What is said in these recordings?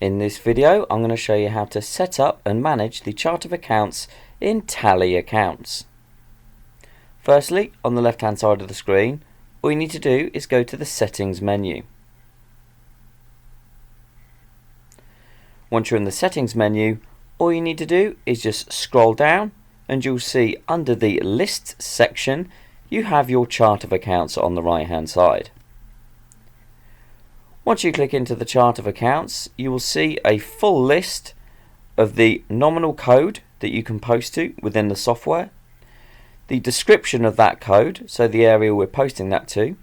In this video, I'm going to show you how to set up and manage the chart of accounts in Tally Accounts. Firstly, on the left hand side of the screen, all you need to do is go to the Settings menu. Once you're in the Settings menu, all you need to do is just scroll down and you'll see under the Lists section you have your chart of accounts on the right hand side. Once you click into the chart of accounts, you will see a full list of the nominal code that you can post to within the software, the description of that code, so the area we're posting that to.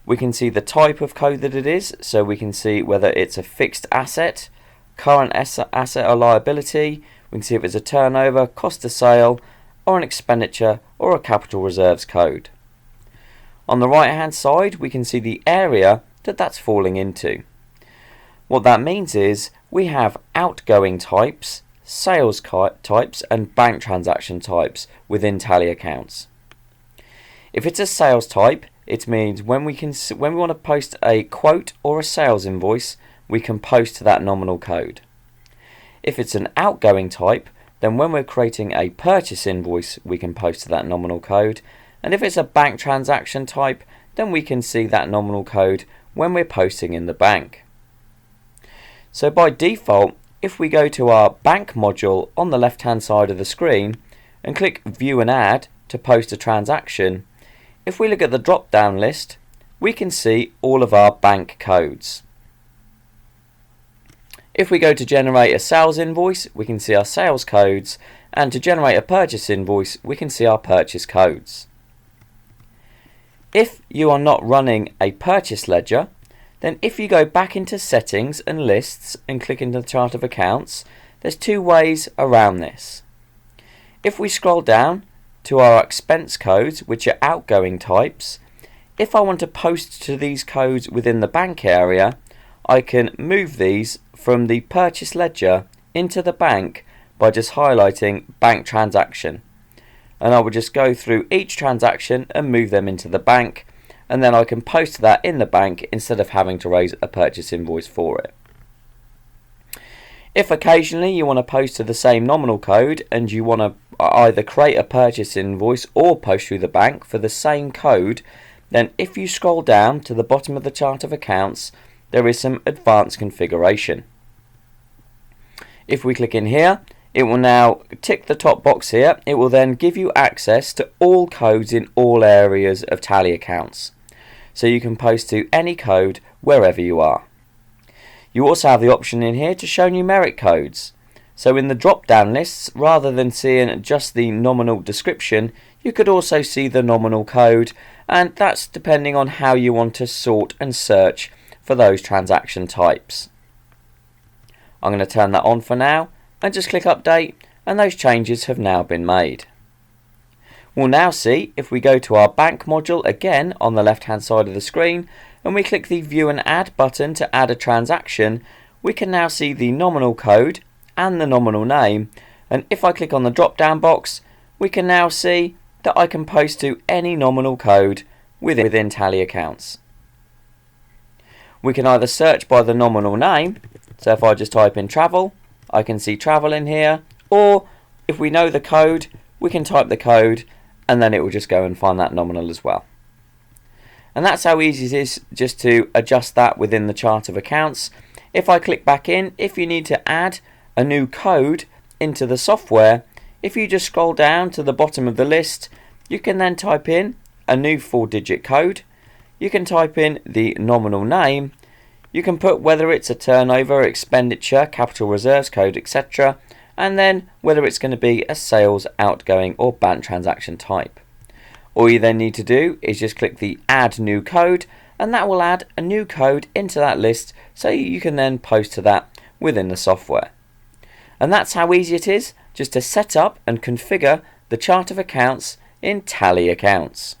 We can see the type of code that it is, so we can see whether it's a fixed asset, current asset or liability. We can see if it's a turnover, cost of sale, or an expenditure or a capital reserves code. On the right hand side, we can see the area that's falling into. What that means is we have outgoing types, sales types, and bank transaction types within Tally Accounts. If it's a sales type, it means when we want to post a quote or a sales invoice, we can post to that nominal code. If it's an outgoing type, then when we're creating a purchase invoice, we can post to that nominal code. And if it's a bank transaction type, then we can see that nominal code when we're posting in the bank. So by default, if we go to our bank module on the left hand side of the screen and click View and Add to post a transaction, if we look at the drop down list, we can see all of our bank codes. If we go to generate a sales invoice, we can see our sales codes, and to generate a purchase invoice, we can see our purchase codes. If you are not running a purchase ledger, then if you go back into Settings and Lists and click into the chart of accounts, there's two ways around this. If we scroll down to our expense codes, which are outgoing types, if I want to post to these codes within the bank area, I can move these from the purchase ledger into the bank by just highlighting bank transaction. And I will just go through each transaction and move them into the bank, and then I can post that in the bank instead of having to raise a purchase invoice for it. If occasionally you want to post to the same nominal code and you want to either create a purchase invoice or post through the bank for the same code, then if you scroll down to the bottom of the chart of accounts, there is some advanced configuration. If we click in here, it will now tick the top box here. It will then give you access to all codes in all areas of Tally Accounts. So you can post to any code wherever you are. You also have the option in here to show numeric codes. So in the drop down lists, rather than seeing just the nominal description, you could also see the nominal code, and that's depending on how you want to sort and search for those transaction types. I'm going to turn that on for now and just click Update, and those changes have now been made. We'll now see if we go to our bank module again on the left hand side of the screen and we click the View and Add button to add a transaction, we can now see the nominal code and the nominal name, and if I click on the drop down box, we can now see that I can post to any nominal code within Tally Accounts. We can either search by the nominal name, so if I just type in travel, I can see travel in here, or if we know the code, we can type the code and then it will just go and find that nominal as well. And that's how easy it is just to adjust that within the chart of accounts. If I click back in, if you need to add a new code into the software, if you just scroll down to the bottom of the list, you can then type in a new 4-digit code. You can type in the nominal name. You can put whether it's a turnover, expenditure, capital reserves code, etc. and then whether it's going to be a sales, outgoing or bank transaction type. All you then need to do is just click the Add New Code, and that will add a new code into that list so you can then post to that within the software. And that's how easy it is just to set up and configure the chart of accounts in Tally Accounts.